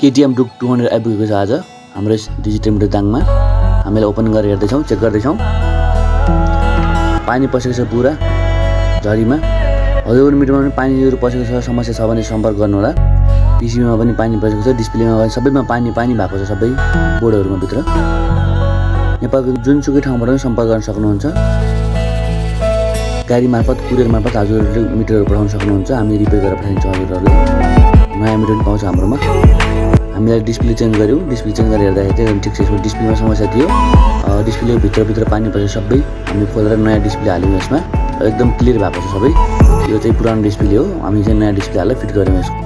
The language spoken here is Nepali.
KTM Duke 200 आइपुगेको छ आज हाम्रो डिजिटल मिटर दाङमा। हामीले ओपन गरेर हेर्दैछौँ, चेक गर्दैछौँ। पानी पसेको छ पुरा झरीमा। हजुरको मिटरमा पनि पानीहरू पसेको छ, समस्या छ भने सम्पर्क गर्नु होला। पिसीमा पनि पानी पसेको छ, डिस्प्लेमा पनि सबैमा पानी भएको छ, सबै बोर्डहरुमा भित्र। नेपालको जुनसुकै ठाउँबाट पनि सम्पर्क गर्न सक्नुहुन्छ। गाडी मार्फत, कुरियर मार्फत हजुरहरूले मिटरहरू पठाउन सक्नुहुन्छ। हामी रिपेयर गरेर पठाइदिन्छौँ हजुरहरूले। नयाँ मिटर पनि पाउँछ हाम्रोमा। हामीलाई डिस्प्ले चेन्ज गर्यौँ, डिस्प्ले चेन्ज गरेर हेर्दाखेरि चाहिँ ठिक छ। यसमा डिस्प्लेमा समस्या थियो, डिस्प्ले भित्र पानी पसेको सबै हामी खोलेर नयाँ डिस्प्ले हाल्यौँ। यसमा एकदम क्लियर भएको छ सबै। यो चाहिँ पुरानो डिस्प्ले हो, हामी चाहिँ नयाँ डिस्प्ले हालेर फिट गर्यौँ यसको।